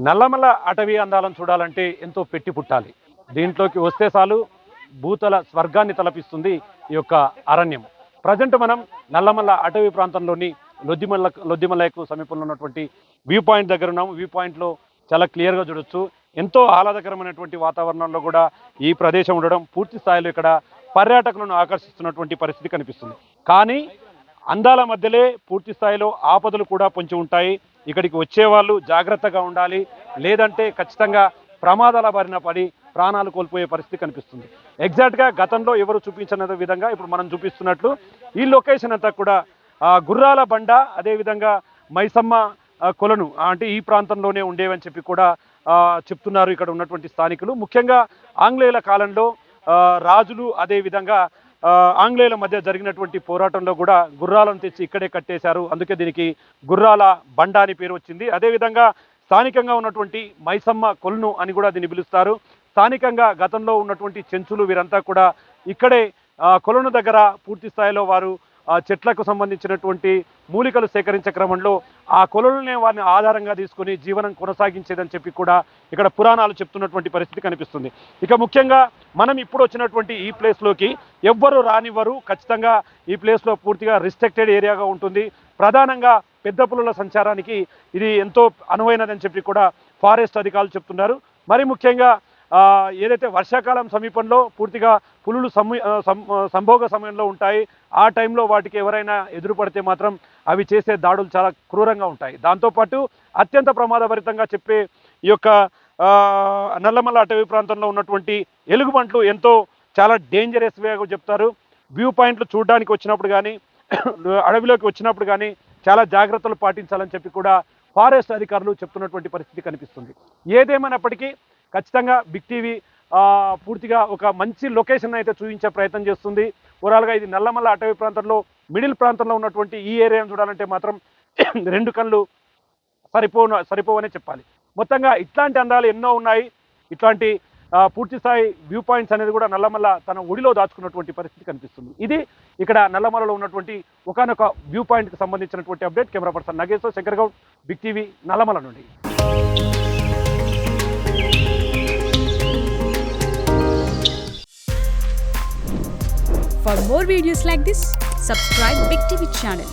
నల్లమల అటవీ అందాలను చూడాలంటే ఎంతో పెట్టి పుట్టాలి. దీంట్లోకి వస్తే చాలు భూతల స్వర్గాన్ని తలపిస్తుంది ఈ యొక్క అరణ్యం. ప్రజెంట్ మనం నల్లమల అటవీ ప్రాంతంలోని లొద్దిమలకు సమీపంలో ఉన్నటువంటి వ్యూ పాయింట్ దగ్గర ఉన్నాము. వ్యూ పాయింట్లో చాలా క్లియర్గా చూడొచ్చు. ఎంతో ఆహ్లాదకరమైనటువంటి వాతావరణంలో కూడా ఈ ప్రదేశం ఉండడం పూర్తి స్థాయిలో ఇక్కడ పర్యాటకులను ఆకర్షిస్తున్నటువంటి పరిస్థితి కనిపిస్తుంది. కానీ అందాల మధ్యలే పూర్తి స్థాయిలో ఆపదలు కూడా పొంచి ఉంటాయి. ఇక్కడికి వచ్చేవాళ్ళు జాగ్రత్తగా ఉండాలి, లేదంటే ఖచ్చితంగా ప్రమాదాల బారిన పడి ప్రాణాలు కోల్పోయే పరిస్థితి కనిపిస్తుంది. ఎగ్జాక్ట్గా గతంలో ఎవరు చూపించిన విధంగా ఇప్పుడు మనం చూపిస్తున్నట్లు ఈ లొకేషన్ అంతా కూడా గుర్రాల బండ, అదేవిధంగా మైసమ్మ కొలను అంటే ఈ ప్రాంతంలోనే ఉండేవని చెప్పి కూడా చెప్తున్నారు ఇక్కడ ఉన్నటువంటి స్థానికులు. ముఖ్యంగా ఆంగ్లేయుల కాలంలో రాజులు అదేవిధంగా ఆంగ్లేయుల మధ్య జరిగినటువంటి పోరాటంలో కూడా గుర్రాలను తెచ్చి ఇక్కడే కట్టేశారు. అందుకే దీనికి గుర్రాల బండ అని పేరు వచ్చింది. అదేవిధంగా స్థానికంగా ఉన్నటువంటి మైసమ్మ కొలను అని కూడా దీన్ని పిలుస్తారు. స్థానికంగా గతంలో ఉన్నటువంటి చెంచులు వీరంతా కూడా ఇక్కడే కొలను దగ్గర పూర్తి స్థాయిలో వారు చెట్లకు సంబంధించినటువంటి మూలికలు సేకరించే క్రమంలో ఆ కొలనులనే వారిని ఆధారంగా తీసుకొని జీవనం కొనసాగించేదని చెప్పి కూడా ఇక్కడ పురాణాలు చెప్తున్నటువంటి పరిస్థితి కనిపిస్తుంది. ఇక ముఖ్యంగా మనం ఇప్పుడు వచ్చినటువంటి ఈ ప్లేస్లోకి ఎవ్వరు రానివ్వరు. ఖచ్చితంగా ఈ ప్లేస్లో పూర్తిగా రిస్ట్రిక్టెడ్ ఏరియాగా ఉంటుంది. ప్రధానంగా పెద్ద పులుల సంచారానికి ఇది ఎంతో అనువైనదని చెప్పి కూడా ఫారెస్ట్ అధికారులు చెప్తున్నారు. మరి ముఖ్యంగా ఏదైతే వర్షాకాలం సమీపంలో పూర్తిగా పులులు సంభోగ సమయంలో ఉంటాయి. ఆ టైంలో వాటికి ఎవరైనా ఎదురుపడితే మాత్రం అవి చేసే దాడులు చాలా క్రూరంగా ఉంటాయి. దాంతోపాటు అత్యంత ప్రమాదభరితంగా చెప్పే ఈ యొక్క నల్లమల అటవీ ప్రాంతంలో ఉన్నటువంటి ఎలుగుబంట్లు ఎంతో చాలా డేంజరస్గా చెప్తారు. వ్యూ పాయింట్లు చూడడానికి వచ్చినప్పుడు కానీ అడవిలోకి వచ్చినప్పుడు కానీ చాలా జాగ్రత్తలు పాటించాలని చెప్పి కూడా ఫారెస్ట్ అధికారులు చెప్తున్నటువంటి పరిస్థితి కనిపిస్తుంది. ఏదేమైనప్పటికీ ఖచ్చితంగా బిగ్ టీవీ పూర్తిగా ఒక మంచి లొకేషన్ అయితే చూపించే ప్రయత్నం చేస్తుంది. ఓవరాల్గా ఇది నల్లమల అటవీ ప్రాంతంలో మిడిల్ ప్రాంతంలో ఉన్నటువంటి ఈ ఏరియాను చూడాలంటే మాత్రం రెండు కళ్ళు సరిపోవనే చెప్పాలి. మొత్తంగా ఇట్లాంటి అందాలు ఎన్నో ఉన్నాయి. ఇట్లాంటి పూర్తి స్థాయి వ్యూ పాయింట్స్ అనేది కూడా నల్లమల తన ఒడిలో దాచుకున్నటువంటి పరిస్థితి కనిపిస్తుంది. ఇది ఇక్కడ నల్లమలలో ఉన్నటువంటి ఒకనొక వ్యూ పాయింట్కి సంబంధించినటువంటి అప్డేట్. కెమెరా పర్సన్ నగేశ్తో శంకర్ గౌడ్, బిగ్ టీవీ, నల్లమల నుండి. For more videos like this, subscribe Big TV channel.